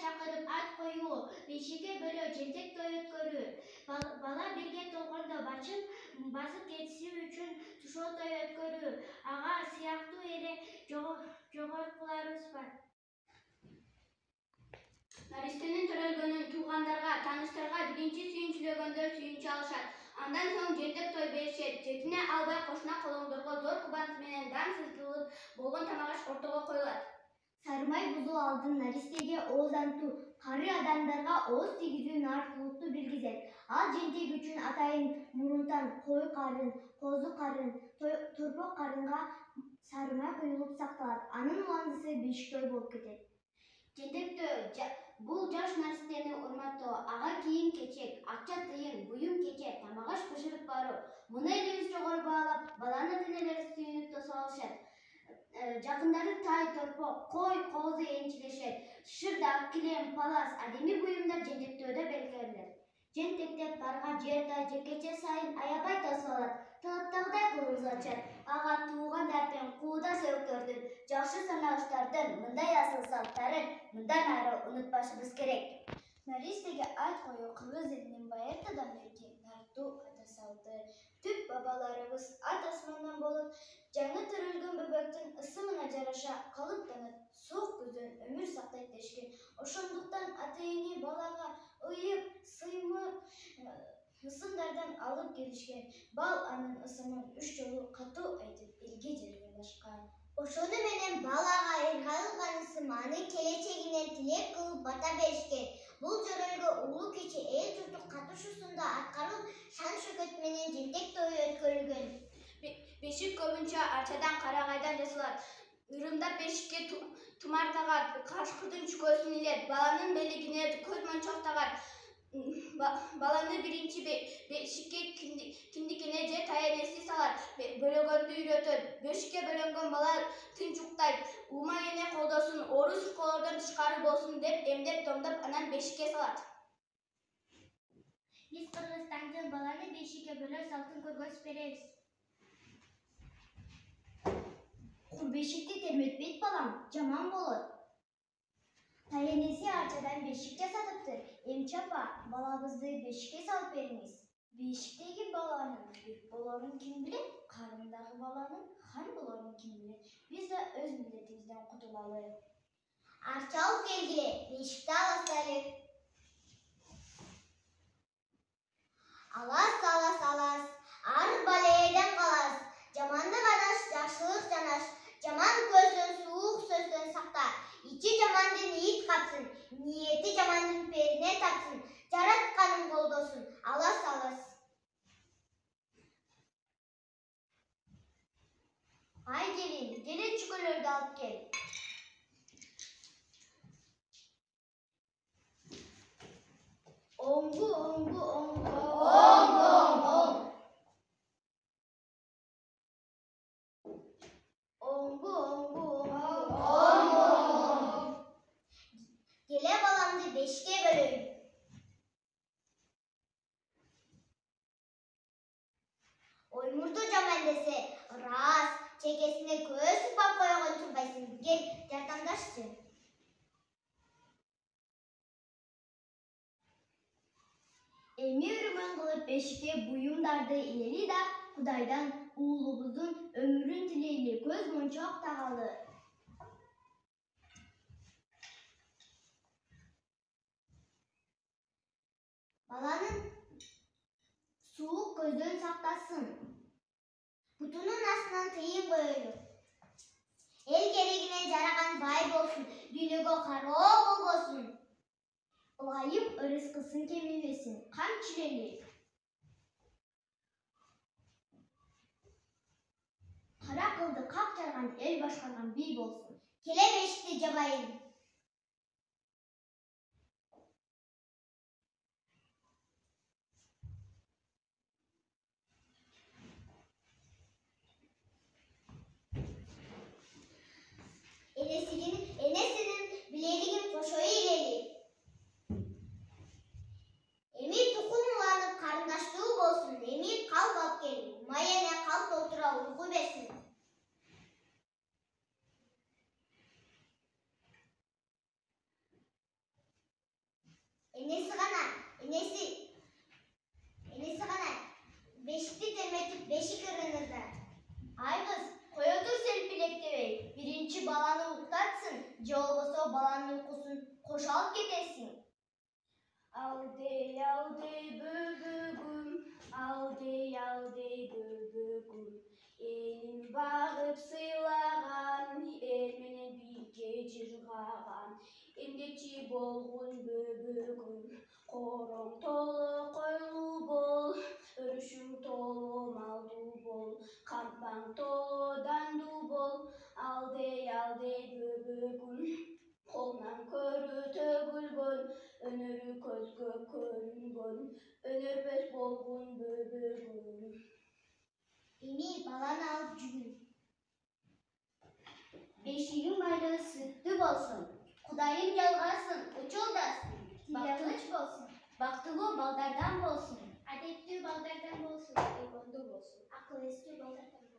чакырып ат коюу, бешикке бөлөө, жентек той өткөрүү. Бала бирге толгондо басып кетиши үчүн тушоо той өткөрүү. Ага сыяктуу эле жогоркуларыбыз бар. Наристенин төрөлгөнүн туугандарга, тааныштарга биринчи сүйүнчүлөгөндөр сүйүнчү алышат. Андан соң жентек той беришет. Жетине албай кошуна колоңдорго зор кубаныч менен дан сызылып болгон тамак-аш ортого коюлат. Сарымай бузуу алдын наристеге ооз антуу, кары адамдарга ооз тийгизүү нааразылыкты билгизет. Ал жентек үчүн атайын мурунтан кой карын, козу карын, торпок карынга сарымай куюлуп сакталат. Анын уландысы бешик той болуп кетет. Жентектөө бул жаш наристени урматтоо, ага кийим-кечек, акча тыйын, буюм-кече, тамак-аш бышырып баруу. Муну элибиз жогору баалап, баланын тенелери сүйүнүп тосуп алышат. Жакындары тай, торпок, кой, козу энчилешет. Шырдак, килем, палас, адеми буюмдар жентектөөдө белгиленет. Жентектеп тарга жердай жекече сайын аябай тосуп алат. Талаптагыдай кылыбыз ачат. Ага туугандардан, кууда сөөктөрдүн, жакшы санагычтардын мындай асыл салттарын мындан ары унутпашыбыз керек. Наристеге ат коюу кыргыз элинин байыртадан берки тартуу ата салты. Түп бабаларыбыз ат асмандан болуп, жаңы төрөлгөн бөбөктүн ысымына жараша калыптанып, сок көзөн өмүр сактайт дешкен. Ошондуктан ата-эне балага ыйык, сыймык ысымдардан алып келишкен. Бал анын ысымын 3 жолу катуу айтып элге жарыялашкан. Ошону менен балага ыргайылган ысым анын келечегине тилек кылып бата беришкен. Бул жөрөлгө улуу кичи эл журттук катышуусунда аткарылып, шан-шөкөт менен жентек тою өткөрүлгөн. Бешик көбүнчө арчадан, карагайдан жасалат. Ырымдап бешикке тумар тагат, кашкырдын чүкөсүн илет, баланын белигине көз мончок тагат. Баланы биринчи бешикке киндикине же таянеси салат, бөлөгөндү үйрөтөт. Бешикке бөлөнгөн бала тынчуктайт, ума эне колдосун, оору сыркоолордон тышкары болсун деп эмдеп-томдоп анан бешикке салат. Биз Кыргызстандын баланы бешикке бөлөө салтын көргөзүп беребиз. Кур бешикти терметпейт балам, жаман болот. Таянеси арчадан бешик жасатыптыр. Эмчи апа, балабызды бешикке салып бериңиз. Бешиктеги баланын бир болорун ким билет? Карындагы баланын хан болорун ким билет? Биз да өз милдетибизден кутулалы. Арча алып келгиле, бешикти аласалы. Алас, ар балейден калас. Жамандык адаш, жакшылык жанаш. Жаман көздөн, суук сөздөн сакта. Ичи жамандын ит капсын, ниети жамандын перине тапсын. Жаратканын колдосун, алас. Ай келин, деле чүкөлөрдү алып кел. Оңгу. Келе баламды бешикке бөлөйүн. Оймурду жаман десе, ырас, чекесине көз сыпап койгон турбайсың. Кел, жардамдашчы. Эми үрмөн кылып бешикке буюмдарды илели да, Кудайдан уулубуздун өмүрүн тилейли, көз мончок тагалы. Баланын суук көздөн сактасын. Бутунун астынан тыйын коелу. Эл керегине жараган бай болсун, дүйнөгө кароо болбосун. Ылайым ырыскысын кемибесин, кам чилели. Кара кылды как жарган, эл башкарган бий болсун. Келе бешикти жабайын. Энесинин билегин кошо илели. Эми тукум уланып карындаштуу болсун. Эми калп алып кел. Майене калп толтура уйку берсин. Enesi gana. Beşikti termetip beşi kırınırdı. Ay kız, koy otur selpilekte bey. Birinci balanı uktatsın. Ceolbasa o balanın uykusun koşalıp gidesin. Aldey aldey böbüğüm, aldey aldey böbüğüm. Elim bağıp sıylagan, elmene bir gecirgagan. Emgeçi bolgun böbüğüm, korong tolu koylu bol. Örüşüm tolu maldu bol, kampang tolu dandu bol. Aldey aldey böbüğüm, koldan körü tөгülgön. Önürü közgö körüngön, önürbös bolgun böbüğüm. Emi balanı alıp cügün. Beşiğin bayrağı sütlü bolsun. Kudayın yalgasın, uçuldasın. Yalgıç bolsun. Baktığı baldardan bolsun. Adetli baldardan bolsun. Eyvandı bolsun. Akıl esti baldardan bolsun.